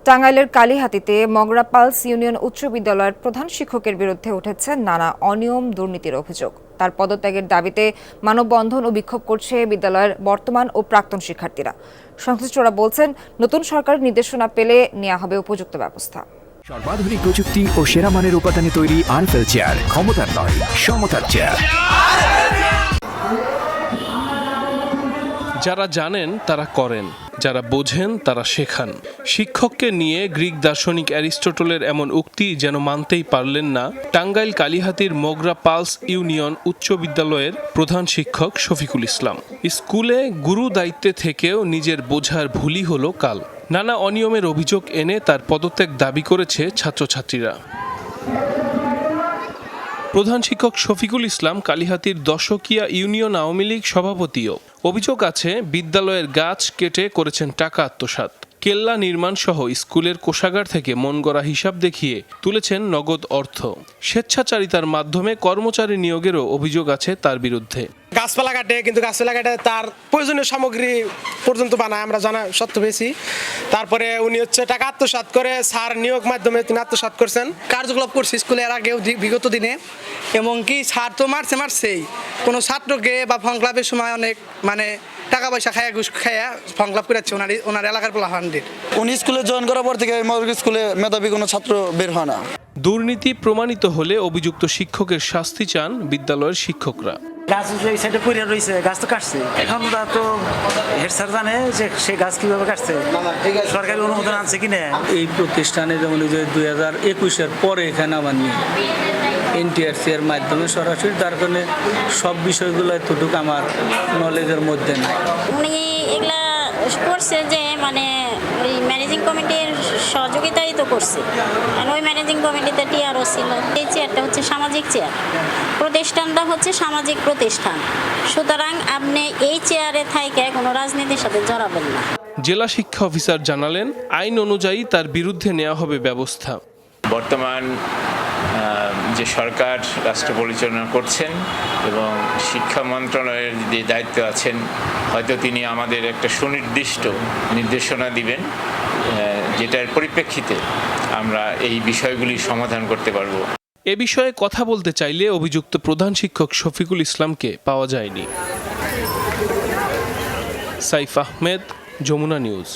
টাঙ্গাইলের কালিহাতীতে Mogra pulse union উচ্চ বিদ্যালয়ের প্রধান শিক্ষকের বিরুদ্ধে উঠেছে নানা অনিয়ম দুর্নীতির অভিযোগ। তার পদত্যাগের দাবিতে মানববন্ধন ও বিক্ষোভ করছে বিদ্যালয়ের বর্তমান ও প্রাক্তন শিক্ষার্থীরা। সংশ্লিষ্টরা বলছেন, নতুন সরকারের নির্দেশনা পেলে নেওয়া হবে উপযুক্ত ব্যবস্থা। সর্বাধুনিক প্রযুক্তি ও সেরা মানের উপাদানে তৈরি আরএফএল চেয়ার, ক্ষমতার নয় সমতার চেয়ার। যারা জানেন তারা করেন, যারা বোঝেন তারা শেখান। শিক্ষককে নিয়ে গ্রিক দার্শনিক অ্যারিস্টটলের এমন উক্তি যেন মানতেই পারলেন না টাঙ্গাইল কালিহাতীর মগরা পালস ইউনিয়ন উচ্চ বিদ্যালয়ের প্রধান শিক্ষক শফিকুল ইসলাম। স্কুলে গুরু দায়িত্বে থেকেও নিজের বোঝার ভুলই হলো কাল। নানা অনিয়মের অভিযোগ এনে তার পদত্যাগ দাবি করেছে ছাত্রছাত্রীরা। প্রধান শিক্ষক শফিকুল ইসলাম কালিহাতীর দশকিয়া ইউনিয়ন আওয়ামী লীগ সভাপতিও। অভিযোগ আছে, বিদ্যালয়ের গাছ কেটে করেছেন টাকা আত্মসাৎ। কেল্লা নির্মাণ সহ স্কুলের কোষাগার থেকে মন গড়া হিসাব দেখিয়ে তুলেছেন নগদ অর্থ। স্বেচ্ছাচারিতার মাধ্যমে কর্মচারী নিয়োগেরও অভিযোগ আছে তার বিরুদ্ধে। গাছপালা কাটে, কিন্তু গাছপালা কাটে তার প্রয়োজনীয় সামগ্রী পর্যন্ত বানায়, আমরা জানা সত্য পেয়েছি। তারপরে উনি টাকা আত্মসাৎ করে স্যার নিয়োগ মাধ্যমে তিনি আত্মসাৎ করছেন। কার্যকলাপ করছে স্কুলের আগেও বিগত দিনে, এমনকি স্যার তো মারছেই কোনো ছাত্রকে বা ফর্ম ক্লাবের সময় অনেক টাকা পয়সা খায়া ঘুষ খায়া ফর্ম ক্লাব করেছে ওনার এলাকার পোলাহানদের। উনি স্কুলে জয়েন করার পর থেকে স্কুলে মেধাবী কোনো ছাত্র বের হয় না। দুর্নীতি প্রমাণিত হলে অভিযুক্ত শিক্ষকের শাস্তি চান বিদ্যালয়ের শিক্ষকরা। গাছ এই সাইডে পড়ে রয়েছে, গাছ তো কাটছে, এখন তো হেড স্যার জানে যে সে গাছ কিভাবে কাটছে, সরকারি অনুমোদন আনছে কিনা। এই প্রতিষ্ঠানে যেমন 2021-এর পরে এখানে আমার নিয়ে NTRC এর মাধ্যমে সরাসরি, তার কারণে সব বিষয়গুলো এতটুকু আমার নলেজের মধ্যে নাই। উনি এগুলা করছে যে ওই ম্যানেজিং কমিটির সহযোগিতাই তো করছে, ওই ম্যানেজিং কমিটিতে টিআরও ছিল। এই চেয়ারটা হচ্ছে সামাজিক চেয়ার, প্রতিষ্ঠানটা হচ্ছে সামাজিক প্রতিষ্ঠান, সুতরাং আপনি এই চেয়ারে থাইকে কোনো রাজনীতির সাথে জড়াবেন না। জেলা শিক্ষা অফিসার জানালেন, আইন অনুযায়ী তার বিরুদ্ধে নেওয়া হবে ব্যবস্থা। বর্তমান যে সরকার রাষ্ট্র পরিচালনা করছেন এবং শিক্ষা মন্ত্রণালয়ের যে দায়িত্ব আছেন, হয়তো তিনি আমাদের একটা সুনির্দিষ্ট নির্দেশনা দিবেন, যেটার পরিপ্রেক্ষিতে আমরা এই বিষয়গুলি সমাধান করতে পারব। এ বিষয়ে কথা বলতে চাইলে অভিযুক্ত প্রধান শিক্ষক শফিকুল ইসলামকে পাওয়া যায়নি। সাইফ আহমেদ, যমুনা নিউজ।